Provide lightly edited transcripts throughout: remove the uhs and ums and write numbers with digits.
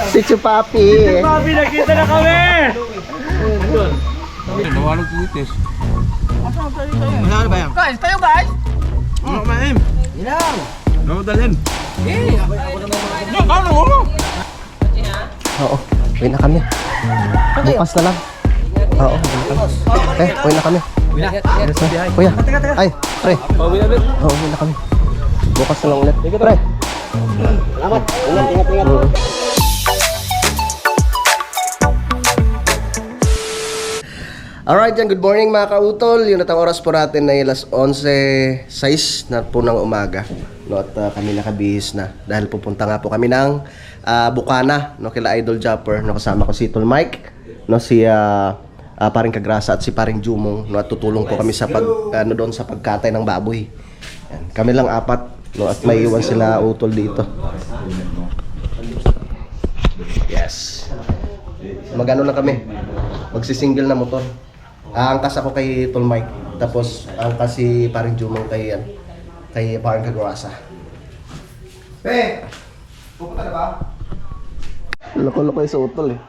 Si Chupapi. Papi, nakita na kami! Nawalog si Wites. Wala na ba yan? Guys, tayo guys! Ano kumain? Ilang! Ano dalhin? Oo, uwi na kami. Bukas na lang. Oo, uwi na kami. Uwi na kami. Kuya, ay, pre. Oo, uwi na kami. Bukas na lang ulit. Pre. Salamat. Ingat. Alright, yan. Good morning mga kautol. Yun at ang oras po natin ay alas 11:06 na po ng umaga. No, at kami nakabihis na. Dahil pupunta nga po kami ng Bukana, no, kila Idol Japper. No, kasama ko si Tol Mike, no, si Paring Kagrasa at si Paring Jumong. No, at tutulong po kami sa doon sa pagkatay ng baboy. Yan. Kami lang apat. No, at may iwan sila utol dito. Yes. Magano na kami. Magsisingle na motor. Angkas ako kay Tol Mike. Tapos angkas si Paring Jumong kay Paring Kagrasa. Pe! Pupunta na ba? Loko-loko yung sa utol eh.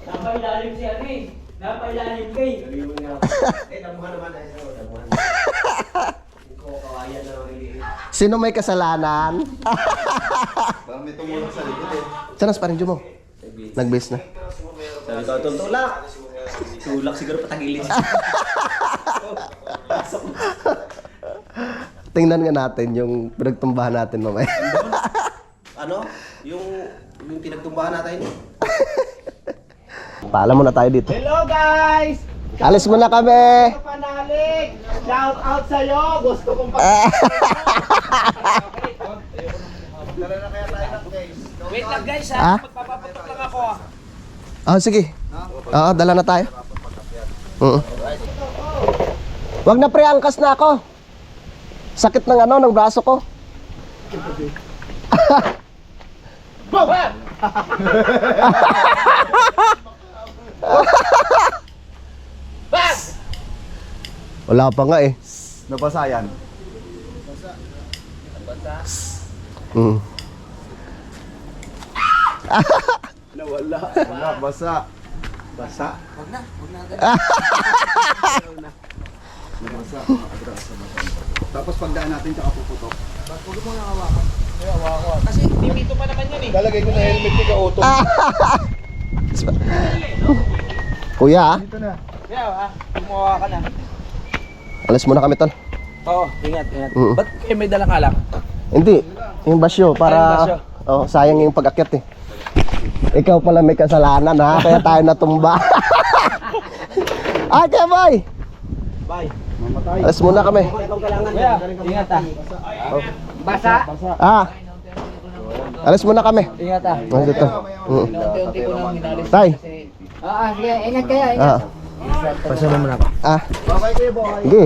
Napailalim si Ari. Napailalim kay. Namuha naman ay sino may kasalanan? Parang may tumulong sa likod eh. Saan si Paring Jumong? Nag-base na. Sabi ko, tulak. Tulak siguro patagilin. Tingnan nga natin yung pinagtumbahan natin mamaya. Ano? Yung pinagtumbahan natin? Paalam muna tayo dito. Hello guys! Alis muna kami! Panalik! Shout out sa'yo! Gusto kong Wait lang guys Ah? Magpapaputok lang ako Oh, sige. Oo, dala na tayo. Wag na pre, angkas na ako. Sakit ng ng braso ko. Wala pa nga eh. Nabasa yan. Nawala. Wala, basa. Basa. Nabasa. Tapos pagdaan natin tsaka puputok. Kasi pipito pa naman yun eh. Lalagay ko na helmet ni Kauto. Kuya, Dito na. Kaya gumawa ka na. alis muna kami tol. Oo, ingat. Mm. Ba't kayo may dalang alak? Hindi, yung basyo para Yung basyo. sayang yung pag-akyat eh. Ikaw pala may kasalanan ha, kaya tayo natumba. Ay, kaya boy! Bye. Mamatay. Alis muna kami. Kuya, ingat Basa? Ah, alis muna kami. Ingat Ano dito? Unti-unti ko nang minalis. Tay. Sige, ingat kayo, Ah. Pasama mo na ako. Ah. Bye-bye kayo, boy. Sige.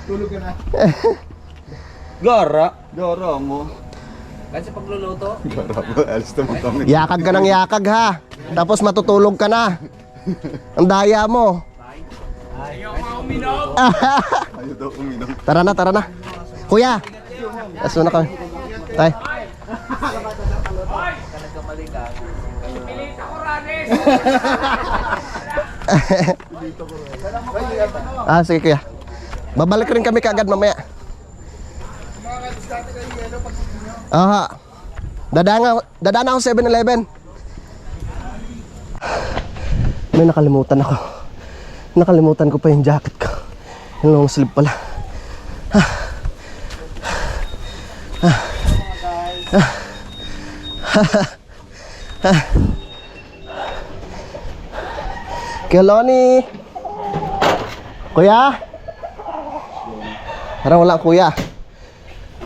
Tulog ka na. Gara. Doro mo. Kasi pagluluto. Doro mo. Alis na mo kami. Yakag ka ng yakag ha. Tapos matutulog ka na. Ang daya mo. Ayaw daw uminom. Tara na. Kuya. Alis muna kami. Tay. Sige kuya. Babalik rin kami kaagad mamaya. Aha. Dadaan ako 7-Eleven. May nakalimutan ako. Nakalimutan ko pa yung jacket ko. Yung long sleeve pala. Keloni. Kuya? Parang wala kuya.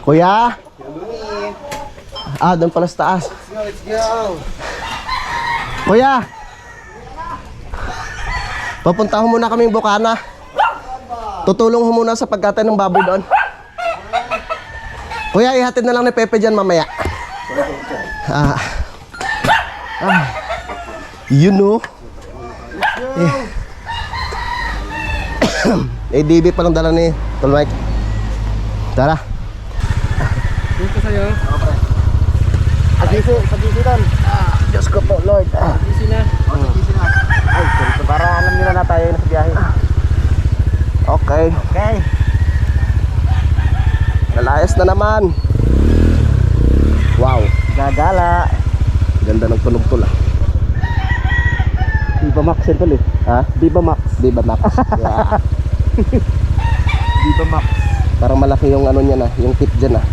Kuya? Doon pala sa taas. Let's go! Kuya! Papunta ho muna kaming Bukana. Tutulong ho muna sa pagkatay ng baboy doon. Kuya, ihatid na lang ni Pepe dyan mamaya. You know. DB pa lang dala ni Tol Mike. Tara. sa'yo. Oo, pre. Pag-isi doon. Diyos ko po, Lord. Easy na. O, sige na. Ay, sorry, para alam nila na tayo na sa biyahe. Okay. Okay. Nalayas na naman. Wow. Gagala. Ganda ng tunog tula. Viva Max yan tol eh. Ha? Viva Max. Viva Max. Yeah. Viva Max. Parang malaki yung ano niya na, yung tip dyan ah.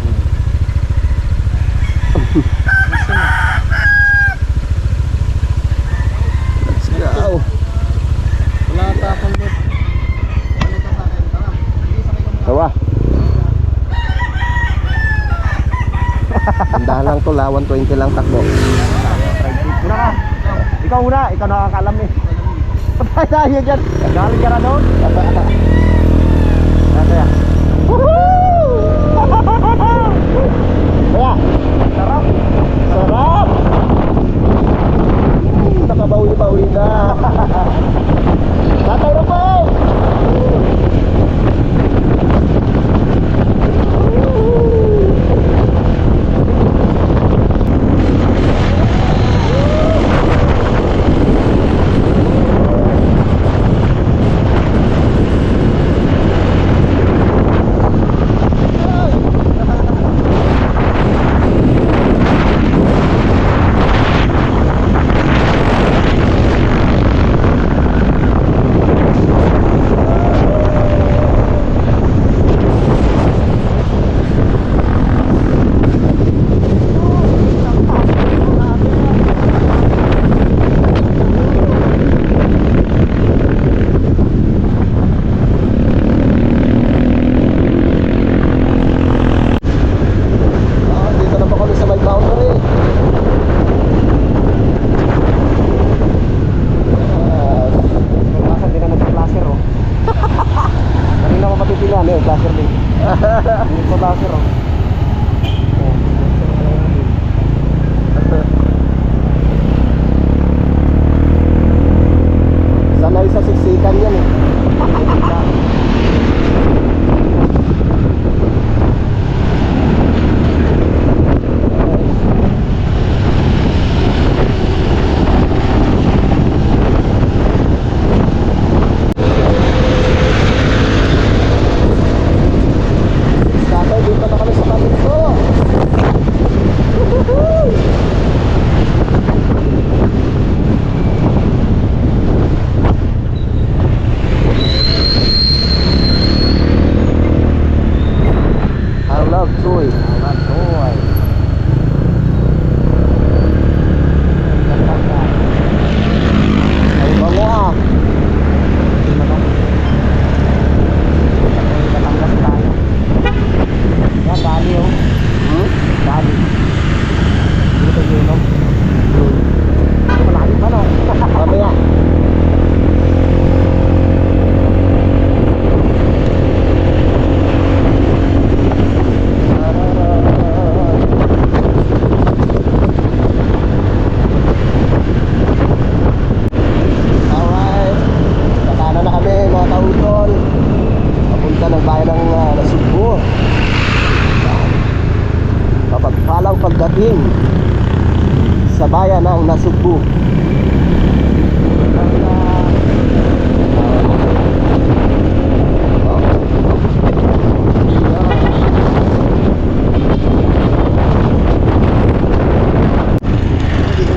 Let's go. Wala tapang mo. Tawa. Tindahan lang to, 120 lang takbo. Una ka. Ikaw una. Ikaw nakakaalam eh. Patay tayo dyan. Galing ka na doon. Kaya. Kaya. Sarap. Sarap! Nakabawi-bawi na. Tatay na po! Dito na po kami sa may boundary. Baka di na nag-placer oh. Kanina ko mapipilihan eh. Placer din. Hindi ko placer oh. Sanay sa siksikan yan eh. Tatay, dito na kami sa kapit ko. I love Troy. Ay, bango ah. Batangas tayo. Yan, dali oh. Hmm? Dali. Dito yun oh. Malalim pa no? Mamaya. Alright. Nakana na kami mga kautol. Papunta ng bayan ng Nasugbu. Kapagpalang pagdating sa bayan ng Nasugbu.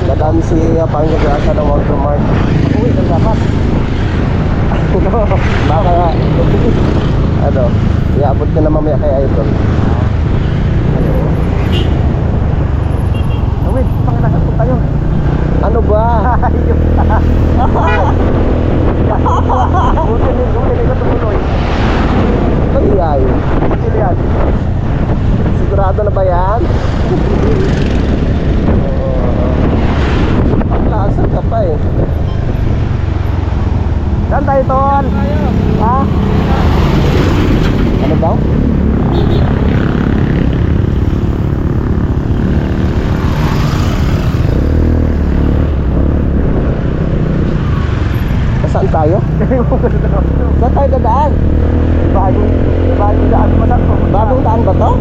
Dadami si Pangagasa ng Walmart. Uwi, lang dapat. Baka ano, iabot ka na mamaya kay Idol. Uwi, pangilasan po tayo. Ano ba? Buti ko tumuloy. Ay ay. Sili yan. Sigurado na ba yan? Paglasan ka pa eh. Saan tayo, Tol? Ha? Ano daw? Saan tayo? Saan tayo dadaan? Bagong daan pa na to. Bagong daan ba to?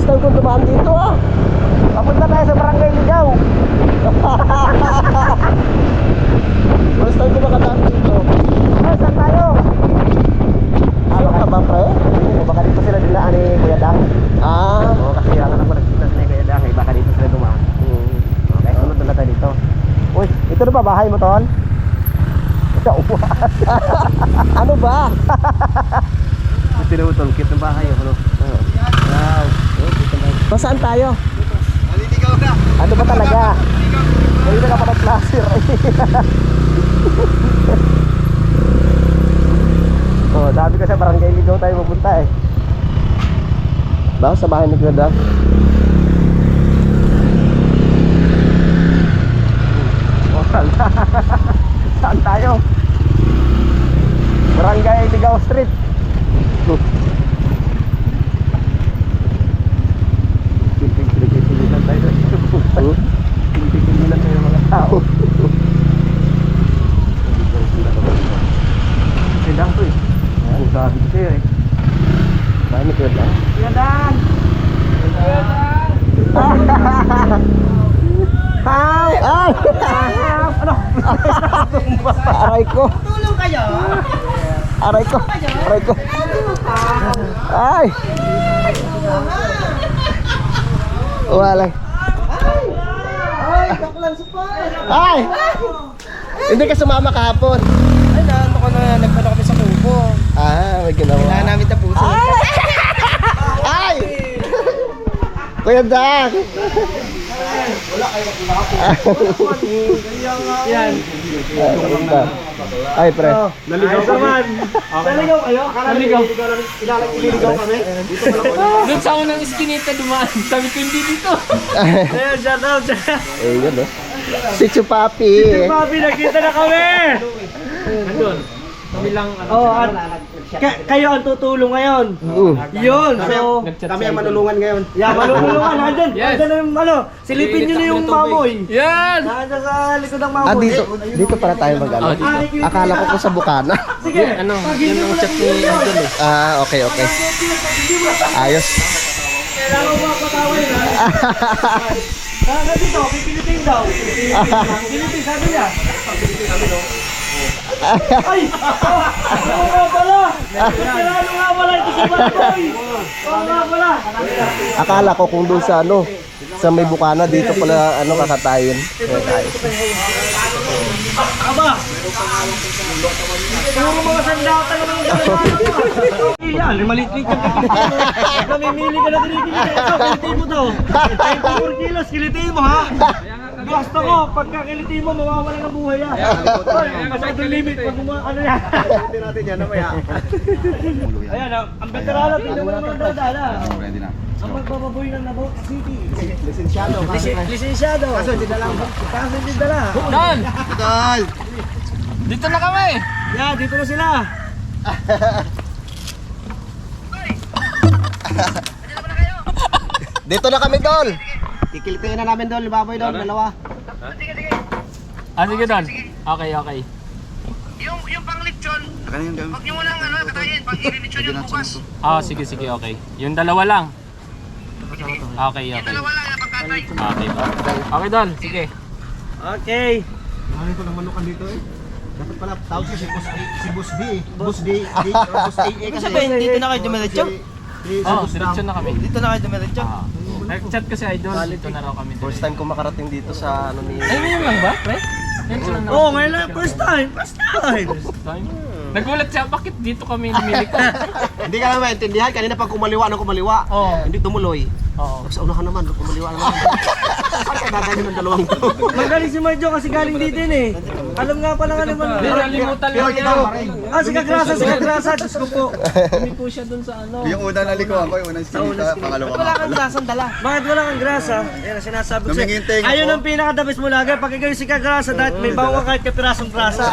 First time kong dumaan dito ah. Papunta tayo sa Barangay Ligaw. First time ko makadaan dito. Ah, saan tayo? Ano ka ba, pre? O baka dito sila dinaan ni Kuya Dang. Ah. Oo, kasi ano naman nagpunta sila ni Kuya Dang. Baka dito sila dumaan. Okay, sunod na tayo dito. Uy, ito na ba bahay mo, Ton? Ito, upuan. Ano ba? Tinutol, cute ng bahay. Ano? Wow. Saan tayo? Maliligaw na. Ano ba talaga? Ngayon na ka pa nag-placer. Oh, dami ka sa Barangay Ligaw tayo pupunta eh. Ba, sa bahay ni Kuya Dang? Oh, saan tayo? Barangay Ligaw Street. Pinipilitan tayo. Pinipilitan tayo mga tao. Sindang to eh. Ayan, sabi ko sa'yo eh. Bahay ni Kuya Dang? Kuya Dan! Ay! Ay! Ano? Aray ko! Tulong kayo? Aray ko! Aray ko! Ay! Wala. Ay, baklan sa pa. Ay! Hindi ka sumama kahapon. Ay, naano ko na, nagpano kami sa kubo. Ah, may ginawa. Kailangan namin tapusin. Ay! Kuya Dang! Yan. Ay, pre. Naligaw naman. Naligaw kayo? Naligaw. Ililigaw kami? Doon sa unang iskinita dumaan. Sabi ko hindi dito. Ayun, shout out. Eh, yun oh. Si Chupapi. Papi, nakita na kami! Nandun. Kami lang ano. Oh, at kayo ang tutulong ngayon. Yun, so Nag-chat Kami ang sa idol. manulungan ngayon. malulungan. Nandyan, Yes. nandyan na yung ano, silipin nyo na yung mamoy. Yan! Nandyan sa likod ng mamoy. Ah, dito para tayo mag-ano. Oh, dito. Akala ko po sa Bukana. Sige, Ano, yun ang chat ni Idol eh. Ah, okay, okay. Ayos. kailangan mo makapatawin ha. Kaya dito, pipilitin daw. Pipilitin, sabi niya. Ay! Oo nga pala! Kailangan nga pala ito sa baboy! Oo nga pala! Akala ko kung doon sa ano, sa may Bukana, dito pala ano kakatayin. Aba! Puro mga sandata naman yung dalawa. Yan, maliit-liit yung kapitid. Namimili ka na tinigil. Ito, kilitin mo daw. 24 kilos, kilitin mo ha. Gusto ko, pagka kilitin mo, mawawala ng buhay yan. Masyadong limit pag ano yan. Hindi natin yan, namaya. Ayan, ang veterano, tingnan mo naman ang dadala. Ready na. Ang magbababoy ng Nabok City. Lisensyado. Lisensyado. Kaso hindi dala. Kaso hindi dala. Dan! Dal! Dito na kami! Yan, dito na sila. Dito na kami, Dol. Kikilitin na namin doon, baboy doon, dalawa. Ah, sige Dan. Okay, okay. Yung pang-lechon, Ano yun gawin? huwag nyo munang ano, katayin, pang-lechon yung bukas. Ah, sige, sige, okay. Yung dalawa lang. Okay, okay. Dalawa lang yung pagkatay. Okay, okay Dan, sige. Okay. Ano ito ng manukan dito eh? Dapat pala tawag siya si Boss D. Boss D. Boss A. Ibig sabihin, dito na kayo dumiretso? Oh, diretso na kami. Dito na kayo dumiretso? Ah. Nag-chat kasi Idol, dito na raw kami. First time ko makarating dito sa ano ni... Ay, ngayon lang ba, pre? Ngayon lang Oh, ngayon lang, first time. First time. time. Nagulat siya, bakit dito kami lumili ko? Hindi ka naman maintindihan, kanina pag kumaliwa ng kumaliwa. Oo. Hindi tumuloy. Oo. Sa unahan naman, kumaliwa naman. Saan ka dadalhin ng dalawang to? Magaling si Marjo kasi galing dito yun eh. Alam nga pala nga naman. Hindi, nalimutan lang niya. Ah, si Kagrasa. Diyos ko po. Hindi po siya dun sa ano. Yung unang naliko ako, yung unang skinita, pangalawa Wala kang lasang dala. Bakit wala kang grasa? Yan ang sinasabi ko sa'yo. Namingintay ako. Ayun ang pinakadabis mo lagi. Pag ikaw yung si Kagrasa, dahil may bawang kahit kapirasong grasa.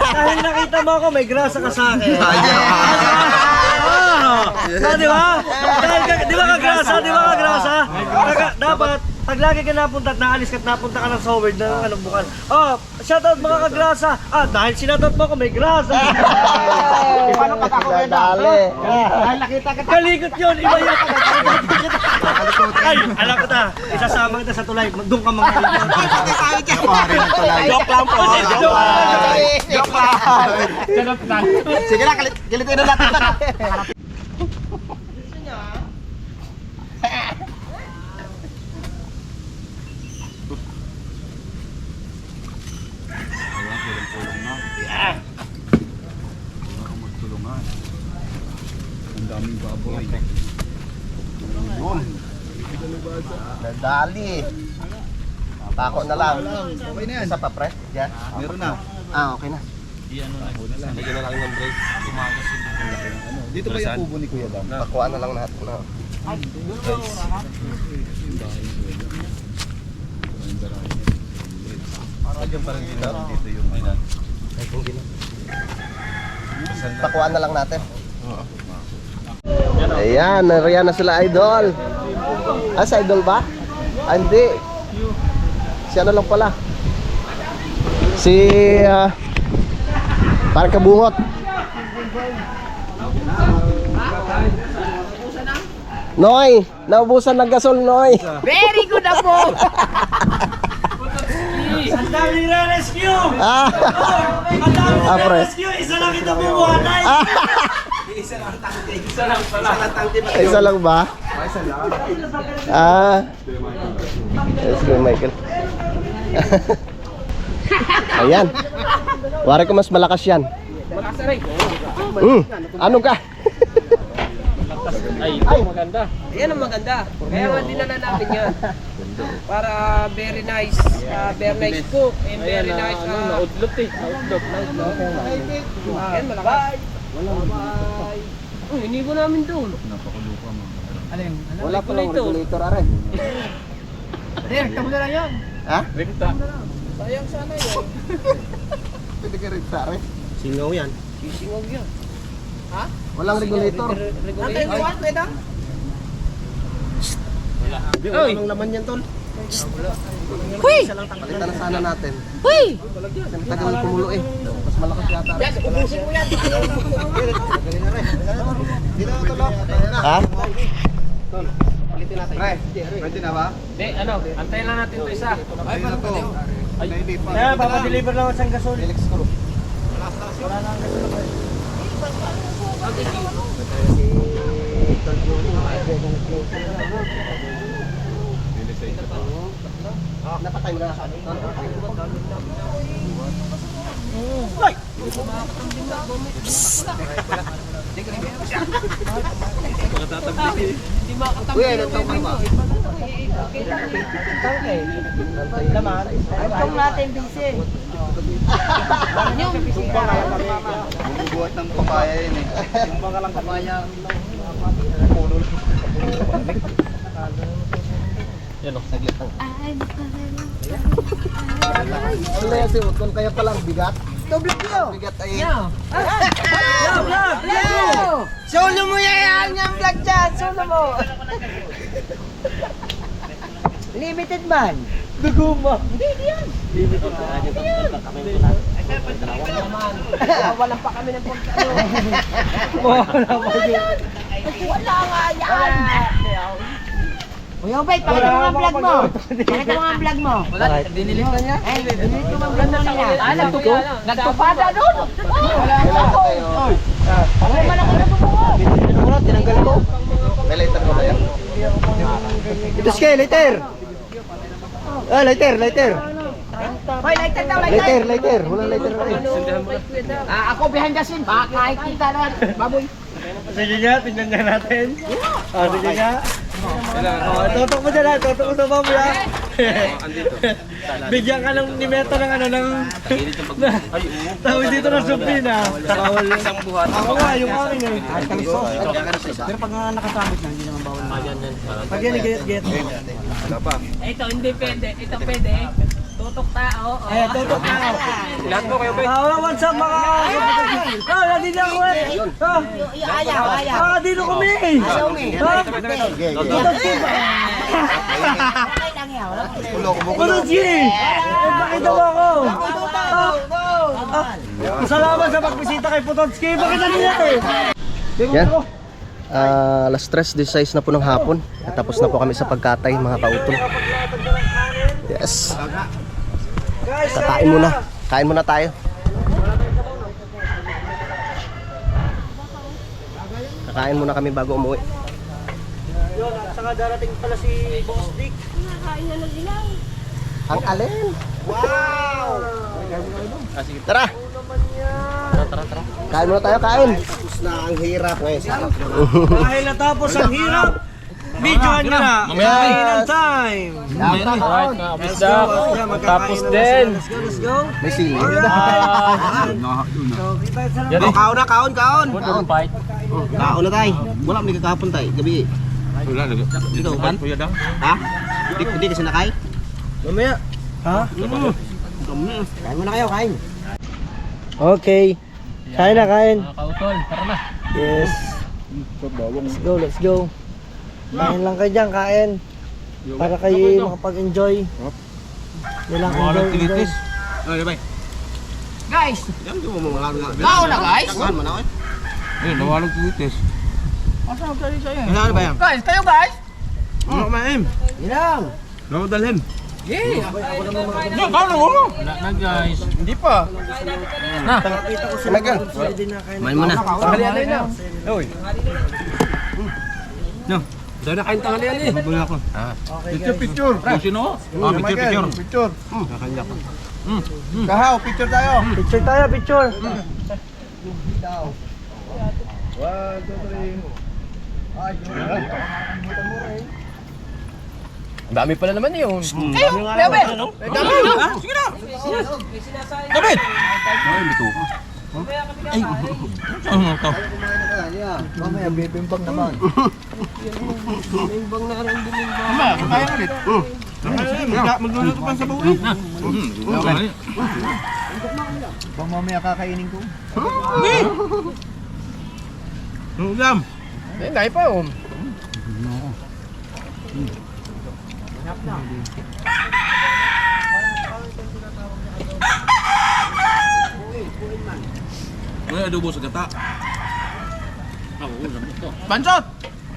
Kahit nakita mo ako, may grasa ka sa akin. Di ba? Di ba Kagrasa? Di ba Kagrasa? Dapat Pag lagi ka napunta at naalis ka at napunta ka ng Soward ng anong bukan. Oh, shoutout mga kagrasa. Dahil sinoutout mo ako, may grasa. Paano pag ako kaya Dali. Dahil nakita ka. Kalikot yun, iba yun. Ay, alam ko na. Isasama kita sa tulay. Doon ka mga Joke lang po. Joke lang. Sige na, kilitin na natin. Dali. Tako na lang. Okay na yan. Isa pa, pre? Yan. Meron na. Okay na. Dito ba yung kubo ni Kuya Dam? Pakuha na lang natin. No? Dito yung Pakuha na lang natin. Ayan, nariyan na sila, idol. Sa idol ba? Hindi. Si ano lang pala. Si parang kabungot. Noy, naubusan ng gasol, Noy. Very good na po! Ang daming re-rescue! Ah, Ang daming pre. re-rescue! Isa lang ito bubuhanay! Isa lang ba? Let's go, Michael. Ayan. Wari ko mas malakas yan. Ano ka? Ay, ito maganda. Yan ang maganda. Kaya nga dinala namin yan. Para very nice cook and very nice Naudlot eh. Naudlot. yan malakas. Hindi ko namin doon. Wala pa lang regulator, are. Direkta mo na lang yan. Ha? Rekta. Sayang sana yun. Pwede ka rin sa are. Singaw yan. Sisingog yan. Walang regulator. Natay mo yan, pwede? Di, walang laman yan, tol. Huy! Palitan na sana natin. Huy! Tagal kumulo eh. Mas malakas yata. Yan, ubusin mo yan. Dito na tulog. Ha? Pwede na ba? Hindi, ano, antayin lang natin ito isa. Ay, na to. Baby pa. Kaya papadeliver lang ako sa gasol. Napatay mo na. Uy, anong tawag ka ba? Itong natin busy. Bubuhat ng papaya yun eh. Tumbang ka lang papaya. Yan o, saglit lang. Wala yan si Utol, kaya palang bigat. Doble ko. Bigat ay... Solo mo yan yung vlog dyan. Solo mo. Limited man. Duguma. Walang pa kami ng pagkano. Wala pa yun. Wala nga yan. Kuya Obay, pakita mo ang vlog mo. Pakita mo ang vlog mo. Wala, dinilit na niya. Eh, dinilit mo ang vlog mo nila. Nagtupada doon. Wala man ako nagtupada. Tinanggal ko. May lighter ko ba yan? Ito siya, later. Later. Hoy, lighter daw, Lighter. Walang lighter na rin. Ako behind the scene. Kahit kita na. Baboy. Sige nga, tingnan nga natin. Sige nga. Tutok mo dyan ha, tutok mo sa baboy ha. Bigyan ka ng ni Meta ng ano, ng... Tawag dito ng supin ha. Bawal. Ako nga, yung akin eh. Pero pag nakasabit na, hindi naman bawal na. Pag yan, get. Ito hindi pwede. Ito pwede. Tutok tao. Tutok na ako. Lahat mo kayo, Bay. What's up mga kapatid? Nandito ako eh. Ayaw. Dito kami. Ayaw mo eh. Okay lang yan. Pototski! Pakita mo ako! Salamat sa pagbisita kay Pototski. Bakit natin? Yan. Alas 3:16 na po ng hapon. Tapos na po kami sa pagkatay mga kautol. Yes. Kakain muna. Kain muna tayo. Kakain muna kami bago umuwi. Yun, at saka darating pala si Boss Dick. Ang alin? Wow! Tara! Kain muna tayo, kain! Tapos na ang hirap ngayon. Dahil natapos ang hirap, videohan nyo na. Kainan time! Alright, mga kabisda. Tapos din. Let's go! May sili. Kaon na, kaon. Good fight. Kaon na tayo. Wala mo kakahapon tayo, gabi. Dito, ban? Ha? Hindi kasi nakay? Mamaya. Ha? Kain muna kayo, kain. Okay. Kain na, kain. Mga kautol, tara na. Yes. Let's go. Kain lang kayo dyan, kain. Para kayo makapag-enjoy. Yan lang, enjoy. Guys, Yan, di mo mga kaon na guys. Kain mo na, oy. Ano ba yan? Guys, kayo guys. Ano kumain? Ilang. Ano dalhin? Yeah. Wala na guys. Hindi pa. Nakita ko sila. Michael. Pwede na kain. Kumain muna. Tanghalian na. Dahil nakain tanghalian eh. Mabula ako. Okay, Picture. Sino? Picture. Nakanya ko. Kahaw, picture tayo. Picture tayo, picture. Ang dami pala naman yun. Kayo, bebe. Sige na. David. Mamaya, bibimbang naman. Kaya ulit. Magluluto pa sa buhay. Bang mamaya kakainin ko. Ulam. Eh, dahil pa yun. May adobo sa gata. Bansot.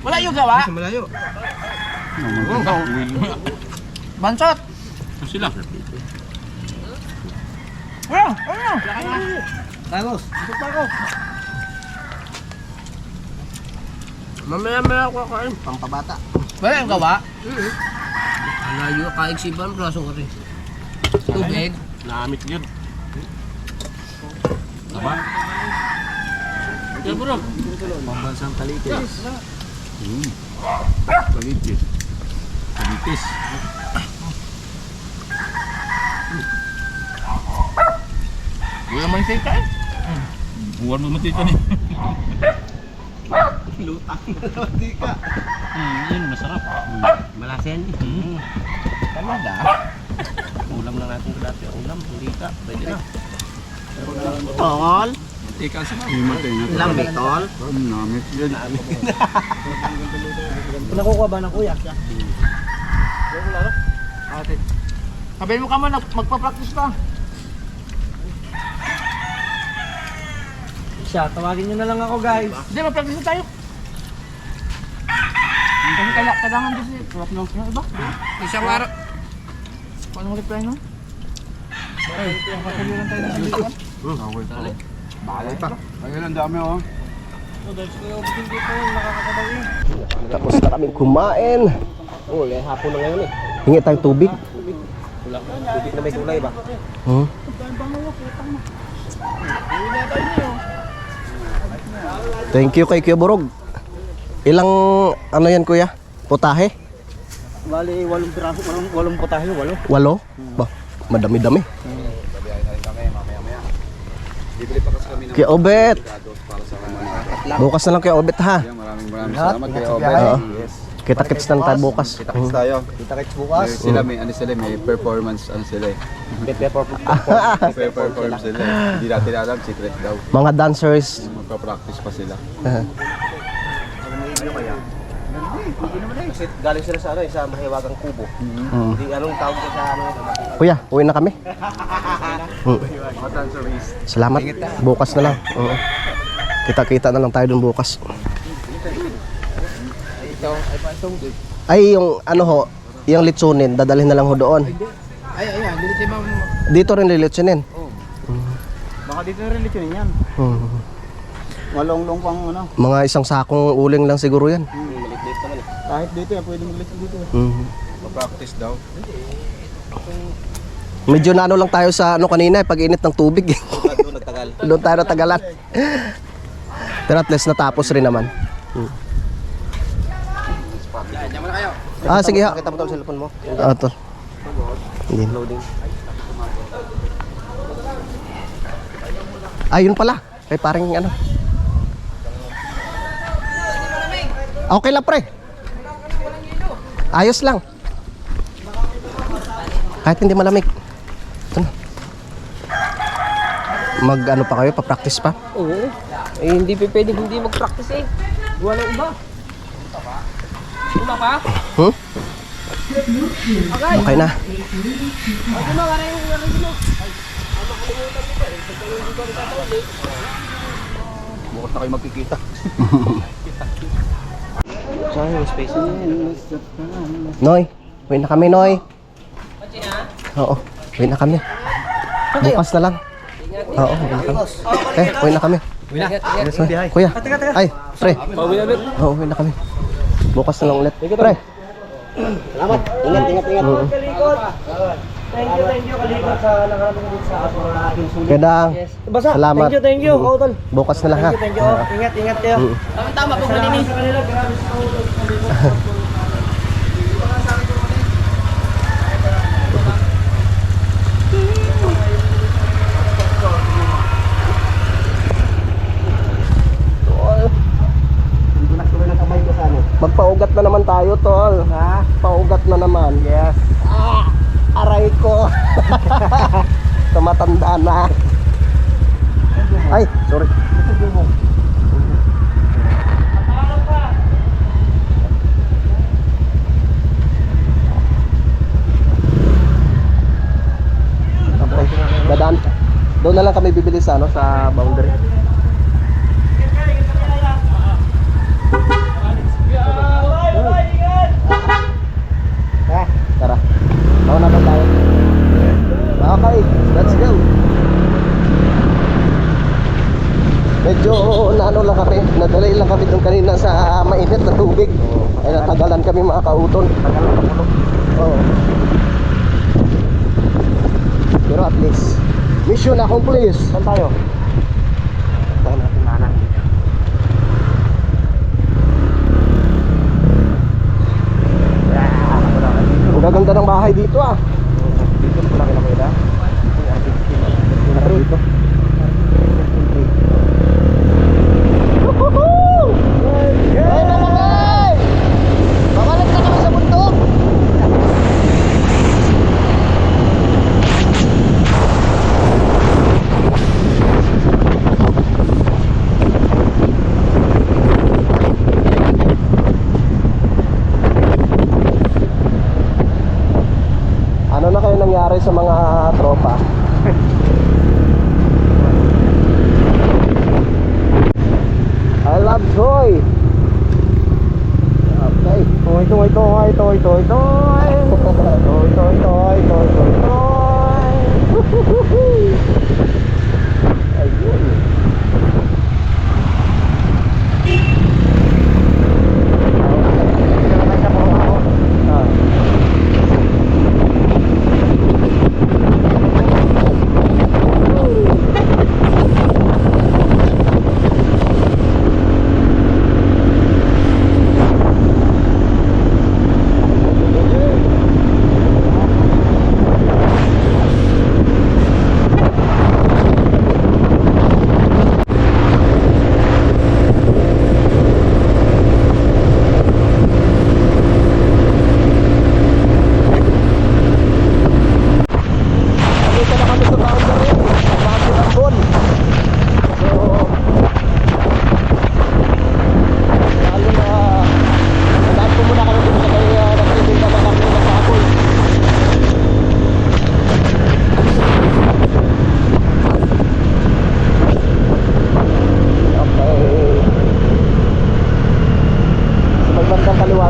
Wala yung gawa. Sa malayo. Bansot. Sila. Wala. Ano? Carlos, ito pa ako. Mamaya ako kakain. Pampabata. Wala yung gawa. Alayo kaigsiban plaso ko rin. Tubig. Namit yun. Yan bro. Pambansang kalitis. Kalitis. Kalitis. Wala man siya kain. Buwan mo matika ni. Yun, masarap. Malasin. Talaga. Ulam na natin ko dati. Ulam, hindi ka. Pwede na. Tol. Matika sa Ilang bitol. Namit yun. Nakukuha ba ng kuya? Sabihin mo ka man, magpa-practice ka. Siya, tawagin nyo na lang ako guys. Hindi, mag-practice na tayo. Kasi kailangan din siya. Prop notes na iba. Isang araw. Paano reply no? Pakasuliran tayo na sa dito. Bahala pa. Ayun ang dami oh. Tapos na kaming kumain. Oh, hapon na ngayon eh. Hingi tayong tubig. Tubig na may kulay ba? Thank you kay Kuya Borog. Ilang ano yan kuya? Putahe? Bali, 8 piraso, 8 putahe, 8. 8? Ba, madami-dami. Kuya Obet. Bukas na lang Kuya Obet ha. Maraming salamat kay Obet. Oo. Kita-kits na tayo bukas. Kita-kits tayo. Kita-kits bukas. Sila may ano sila may performance ano sila eh. Perform sila. Hindi natin alam secret daw. Mga dancers. Magpa-practice pa sila. Kasi galing sila sa ano, sa mahiwagang kubo. Hindi anong tawag ko sa ano. Kuya, uwi na kami. Salamat. Bukas na lang. Oo. Kita-kita na lang tayo dun bukas. Ay, yung ano ho, yung litsunin, dadalhin na lang ho doon. Dito rin lilitsunin. Baka dito na rin lechon yan. Malonglong pang ano. Mga isang sakong uling lang siguro yan. Kahit dito yan, pwede mag-lechon dito. Ma-practice daw. Medyo na ano lang tayo sa ano kanina, pag-init ng tubig. Doon nagtagal. Doon tayo natagalan. Pero at least natapos rin naman. Ah, sige ha. Kita mo tol cellphone mo. Ah, to. Hindi. Loading. Ayun pala. Kay paring ano. Okay lang pre. Ayos lang. Kahit hindi malamig. Ito na. Mag ano pa kayo? Pa-practice pa? Oo. Eh, hindi pa pwedeng hindi mag-practice eh. Gawa ng iba. Uma pa? Hmm? Okay na. Uma, wala yung mo. Bukas na kayo magkikita. Sayang space. Noy, uwi na kami, Noy. Oo, uwi na kami. Bukas na lang. Oo, uwi na kami. Uwi na kami. Kuya, ay, pre. Oo, uwi na kami. Bukas na lang ulit. Pre. Salamat. Ingat. Thank you, Kalikot, sa nakarapin dito sa aso na aking sulit. Kedang. Basta, Salamat. thank you, Kautol. Bukas na lang ha. Thank you, ingat kayo. Tama po kanina. Sa kanila, grabe sa Kautol. Magpaugat na naman tayo, tol. Ha? Paugat na naman. Yes. Aray ko. Tumatanda na. Ay, sorry. Okay. Dadaan. Doon na lang kami bibili sa ano, sa boundary. Tara. Mauna na tayo. Okay, let's go. Medyo naano lang kami, nadalay lang kami doon kanina sa mainit na tubig. Ay natagalan kami mga kauton. Tagalan ka puno. Oo. Pero at least mission accomplished. Saan tayo? Tayo natin nanan. Ang gaganda ng bahay dito ah. Dito na pala kila dito. Ay mamangay! Mamalag na kami sa bundok. Ano na kayo nangyari sa mga tropa? I love Troy. Okay. Toy. Ayun.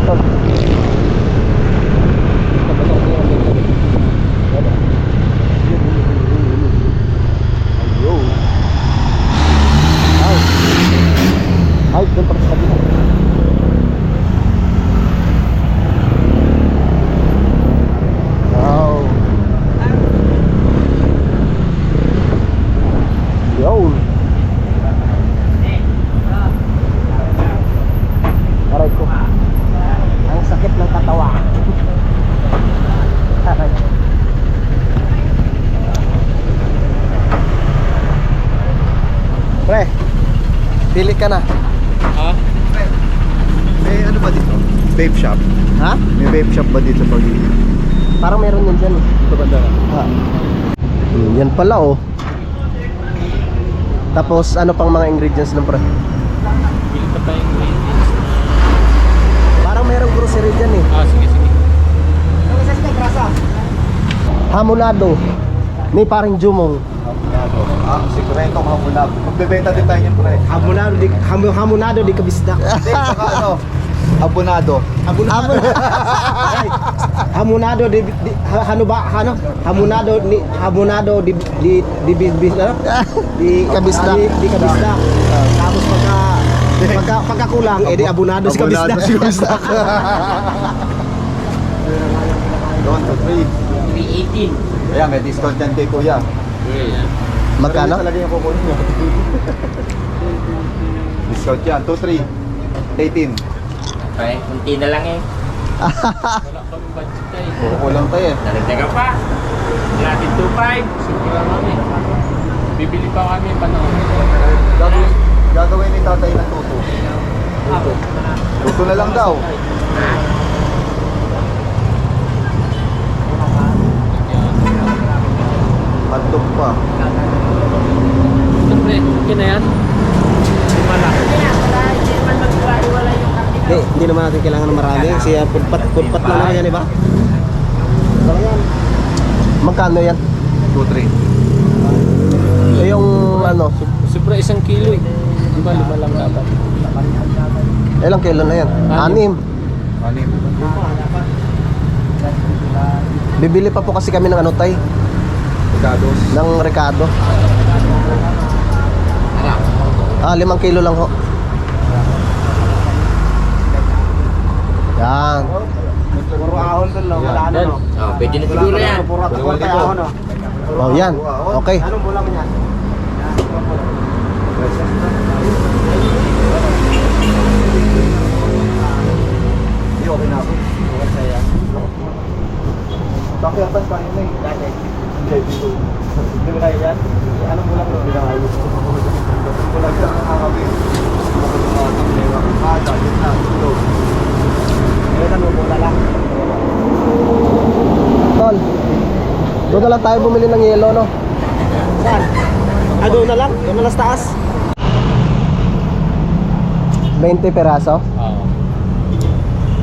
tol. Ayun. Ay, doon pa sa kabila. Wow. Yun. Aray ko. Ang sakit ng katawa. Aray. Pre, pili ka na. May ano ba dito? Vape shop. Ha? May vape shop ba dito pag Parang meron yan dyan. ito ba dala? Ha. Yan pala oh. Tapos ano pang mga ingredients ng pre? Bili pa tayong ingredients. Parang merong grocery dyan eh. Sige. Hamonado ni paring Jumong. Sigurento hamonado. Magbebenta din tayo niyan, pre. Hamonado di kabisdak. Hindi, saka ano? Abonado. Hamonado di ano ba ano? Hamonado di kabisdak. Di kabisdak. Tapos pagkakulang di abonado si kabisdak. Abonado si kabisdak. 1, 2, 3. 318. Ayan, may discount yan kay kuya. Magkano? Talaga yung kukunin nyo. Discount yan. 2, 3. 18. Okay, kunti na lang eh. Wala kami budget tayo. Kukulang tayo eh. Naragdagan pa. Natin 2.5. Siguro kami. Bibili pa kami panahon. Gagawin ni tatay ng tuto. Tuto na lang daw. Hotdog pa. Siyempre, okay na yan. Hindi naman natin kailangan ng marami. Kasi pulpat lang naman yan, di ba? Magkano yan? 2, 3. Yung ano, Sobra 1 kilo eh. Di ba 5 lang dapat? ilang kilo na yan? 6. Anim. Bibili pa po kasi kami ng ano tay, Ricardos. ng Ricardo. 5 kilo lang ho. Yan. Puro ahon doon lang. Wala Yan. Oh, pwede na siguro yan. Puro ahon. Oh, yan. Okay. Anong bulang niya? Hindi, okay na ako. Okay sa'yo. Bakit ang pa yun eh? Dati. Hindi, dito. Hindi mo kaya yan? Anong bulang mo? Hindi na ayos. Bulang yan ang kakabit. Tol. Doon na lang tayo bumili ng yelo, no? Saan? Doon na lang? Doon na lang sa taas? 20 peraso. Oo.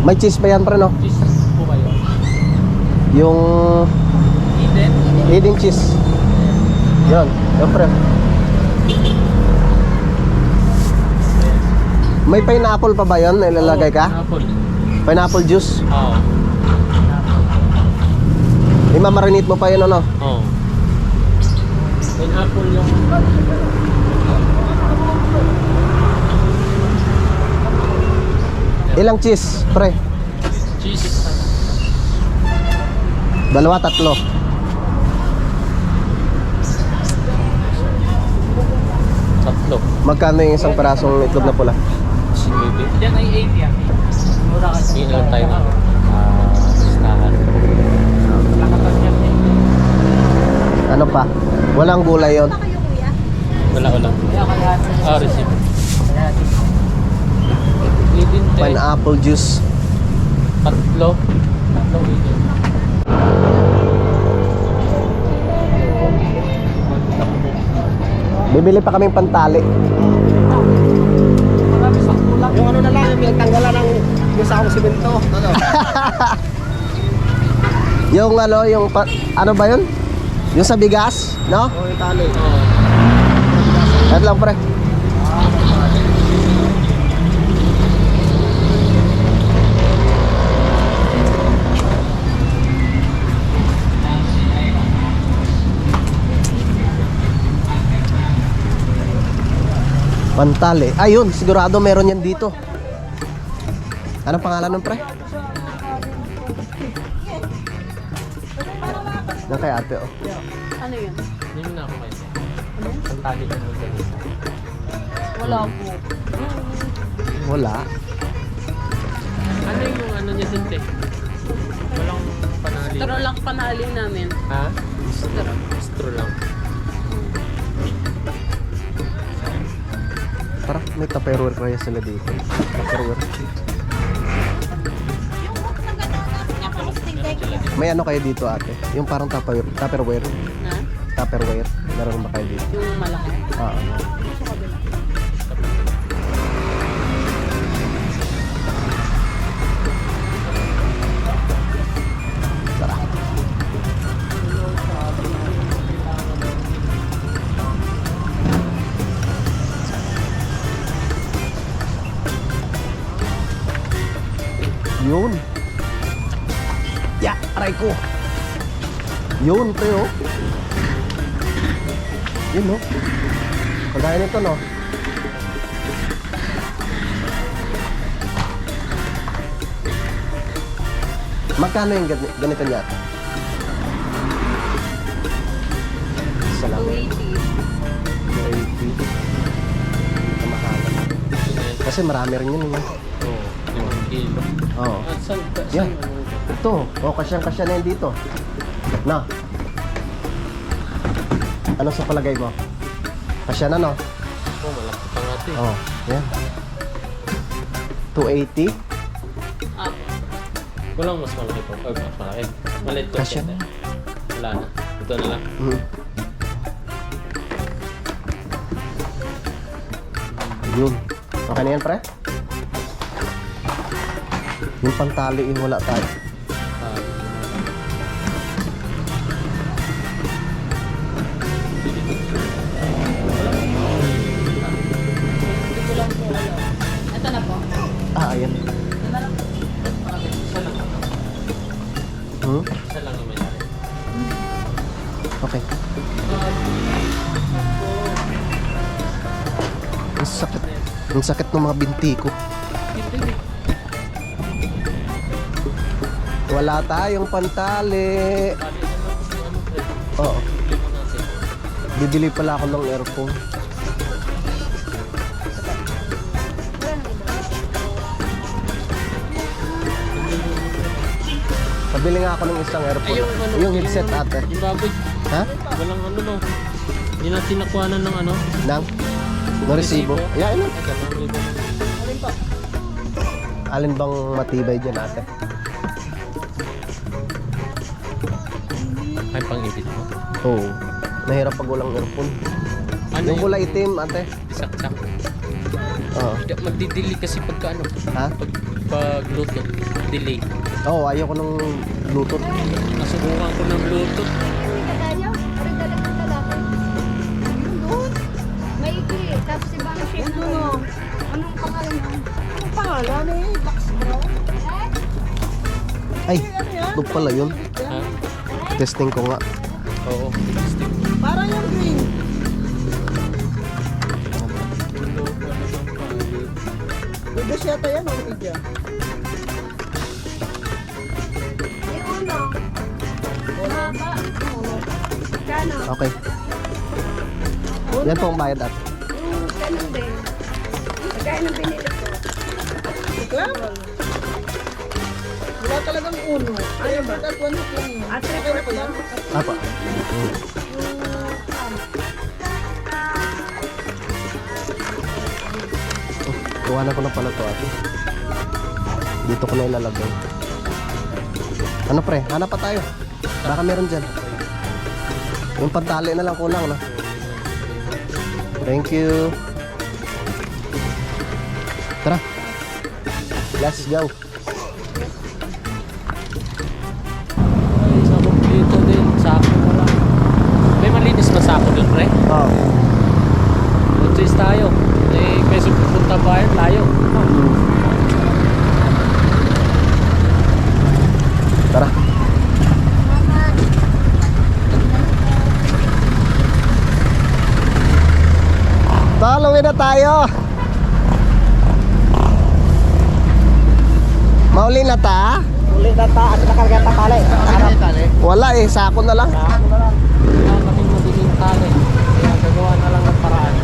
May cheese pa yan, pre, no? Cheese po kayo. Yung Eden? Eden cheese. Yun, pre. May pineapple pa ba yun? Ilalagay ka? Apple. Pineapple juice? Oo. Imamarinate mo pa yun, ano? Oo. Pineapple yung... Ilang cheese, pre? Cheese. 2, 3. Tatlo. Magkano yung isang perasong itlog na pula? Maybe. Yan ay 8 yan. Mura kasi. Hindi lang tayo na. Listahan. Nakatan yan eh. Ano pa? Walang gulay yon. Wala. Receipt. Eden te. Pineapple juice. Tatlo Eden. Bibili pa kaming pantali. Yung ano na lang, yung pinagtanggalan ng yung sakong simento. Ano? Yung ano, ano ba yun? Yung sa bigas, no? O yung tali. Yan lang, pre. Pantali. Ayun, sigurado meron yan dito. Anong pangalan ng pre? Yan kay ate, oh. Ano yun? Yun na ako kayo. Ang tali ko mo dyan. Wala po. Wala. Ano yung ano niya dun, te? Walang panali. Pero lang panali namin. Ha? Straw lang. Parang may tupperware kaya sila dito. Tupperware. May ano kayo dito ate? Yung parang tupperware. Ha? Tupperware. Meron ba kayo dito? Yung malaki. Oo. Tara. Yun. Ya, aray ko. Yun, pre, oh. Yun, no? Kagaya nito, no? Magkano yung ganito niya? Isa lang. 280. 280. Kamakalan. Kasi marami rin yun, eh. Oo. 1 kilo. Oo. At saan? Yan. Ito. O, kasyang-kasya na yan dito. Na. Ano sa palagay mo? Kasya na, no? Oo, malaki pa nga ito eh. Oh, yan. 280. Apo. Walang mas malaki pa. Ay, mas malaki. Maliit ko. Kasya na. Wala na. Ito na lang. Mm. Yun. Okay na yan, pre? Yung pantali, yung wala tayo. Ah, Ito na po. Ah, ayan. Hmm? isa lang yung may-ari. Okay. Ang sakit. Ang sakit ng mga binti ko. Wala tayong pantali. Oo. Bibili pala ako ng earphone. Pabili nga ako ng isang earphone. Ay, yung ano, yung headset ate. Yung baboy. Ha? Walang ano no. Hindi natin nakuhanan ng ano. Nang? No resibo? Ayan na. Alin bang matibay dyan ate? Ay, pang-ibit mo. Oo. Mahirap pag walang earphone. Ano Yung kulay itim ate. Saksak. Oo. Magdi-delay kasi pagka ano. Ha? Pag Bluetooth. Delay. Oo, ayoko ng Bluetooth. Nasubukan ko ng Bluetooth. Tapos ibang shape mo. Anong pangalan mo? Ang pangalan eh, Box Bro. Ay, ito pala yun. Ha? Testing ko nga. Oo. Parang yung green. Bigas yata yan, ang media. Okay. Yan po ang bayad ate. Ganun din. Kagaya ng binili ko. Iklam? Wala talagang uno. Ayaw ba? At one hit lang yun. At Okay na po yan. Apa. Kuhanan ko na pala to ate. Dito ko na ilalagay. Ano pre? Hanap pa tayo. Baka meron dyan. Yung pantali na lang kulang na. Thank you. Tara. Let's go. Ay, sabog dito din. Sako mo lang. May malinis ba sako dun, pre? Oh. Mag-choice tayo. Eh, peso pupunta bayan, layo. Tara. Follow Uuwi na tayo. Mauli na ta? Uli na ta, at nakarga ta tali. Wala eh, sako na lang. Kailangan kaming magiging tali. Kaya gagawa na lang ng paraan.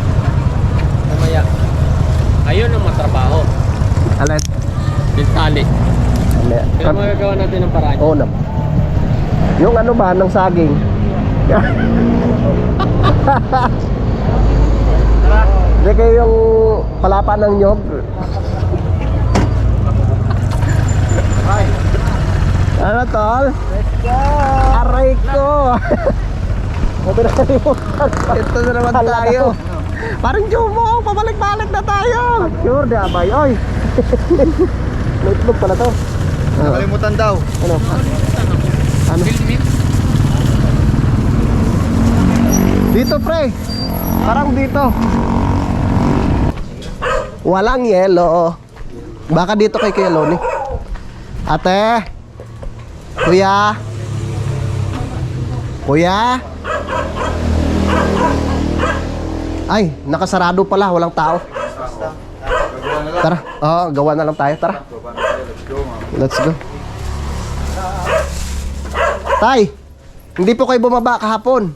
Mamaya. Ayun ang matrabaho. Alin? Yung tali. Kaya magagawa natin ng paraan. Oo naman. Yung ano ba, ng saging? Hindi kayo yung palapa ng nyog. Ano tol? Let's go! Aray ko! Ito na naman tayo. Parang Jumo, pabalik-balik na tayo. Sure, di abay. Oy! Notebook pala to. Nakalimutan daw. Ano? Ano? Dito pre. Parang dito. Walang yelo. Baka dito kay Kuya Loni. Ate. Kuya. Kuya. Ay, nakasarado pala, walang tao. Tara. Oo, gawa na lang tayo. Tara. Let's go. Tay, hindi po kayo bumaba kahapon.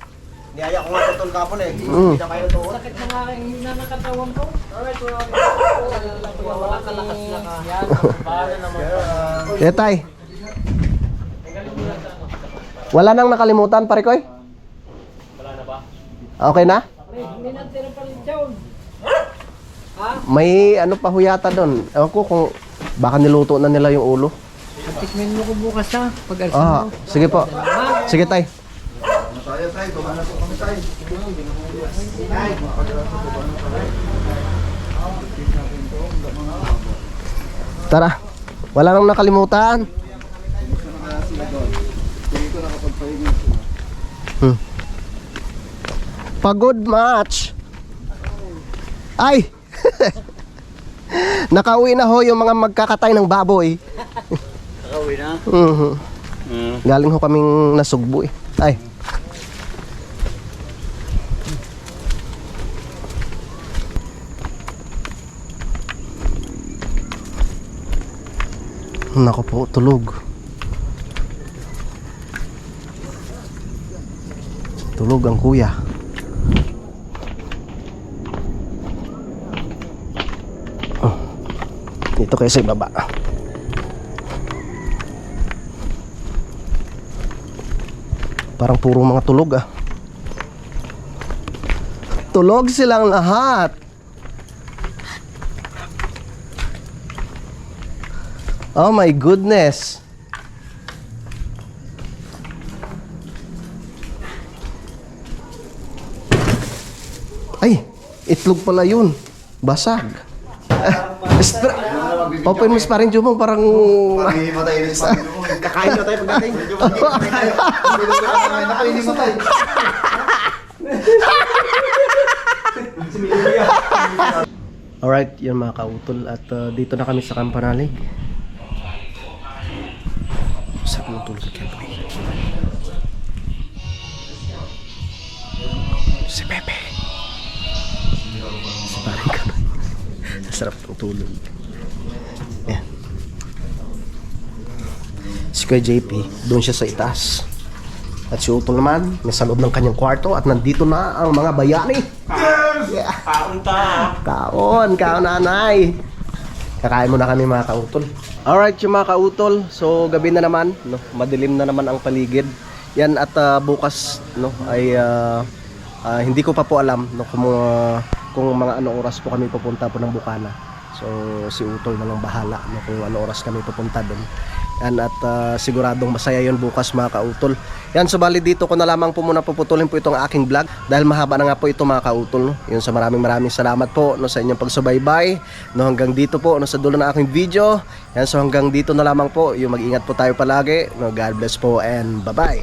Niyaya ko nga tutol kapon eh. Mm. Hindi na kayo tuon. Sakit na nga kayo, hindi na nakatawan ko. Alright, wala kalakas na ka. Yan, bahala naman. Eh, tay. Wala nang nakalimutan, pare koy? Wala na ba? Okay na? Hindi na tira pa rin siya. May ano pa huyata doon. Ewan ko kung baka niluto na nila yung ulo. Tikmin mo ko bukas ha. Pag-alsin Ah, sige po. Sige, tay. Tayo tayo, baba na po kami tayo. Tara. Wala nang nakalimutan. Pagod match. Ay. Nakauwi na ho yung mga magkakatay ng baboy. Nakauwi na? Galing ho kaming nasugbo eh. Ay. Nako po, tulog. Tulog ang kuya. Oh. Dito kayo sa ibaba. Parang puro mga tulog ah. Tulog silang lahat. Oh my goodness. Ay, itlog pala yun. Basag. Open mo pa rin, Jumo. Parang... Panghihimatay na sa pangin mo. Kakain na tayo pagdating. Nakalimutan. Alright, yun mga kautol. At dito na kami sa Campanalig. Sa utol sa Campanalig. Si Pepe. Si parang kamay. Sarap ng tulog. Yan. Si Kuya JP, doon siya sa itaas. At si Utol naman, nasa loob ng kanyang kwarto. At nandito na ang mga bayani. Yeah. Kaon nanay. Kakain muna kami mga kautol. Alright yung mga kautol. So gabi na naman, no? Madilim na naman ang paligid. Yan at bukas no ay hindi ko pa po alam no kung mga anong oras po kami pupunta po ng Bukana. So si Utol na lang bahala no kung anong oras kami pupunta doon. Yan at siguradong masaya yon bukas mga kautol. Yan, subalit dito ko na lamang po muna puputulin po itong aking vlog dahil mahaba na nga po ito mga kautol no. Yun, sa maraming salamat po no sa inyong pagsubaybay no hanggang dito po no sa dulo ng aking video. Yan, so hanggang dito na lamang po. Yung mag-ingat po tayo palagi no. God bless po and bye bye.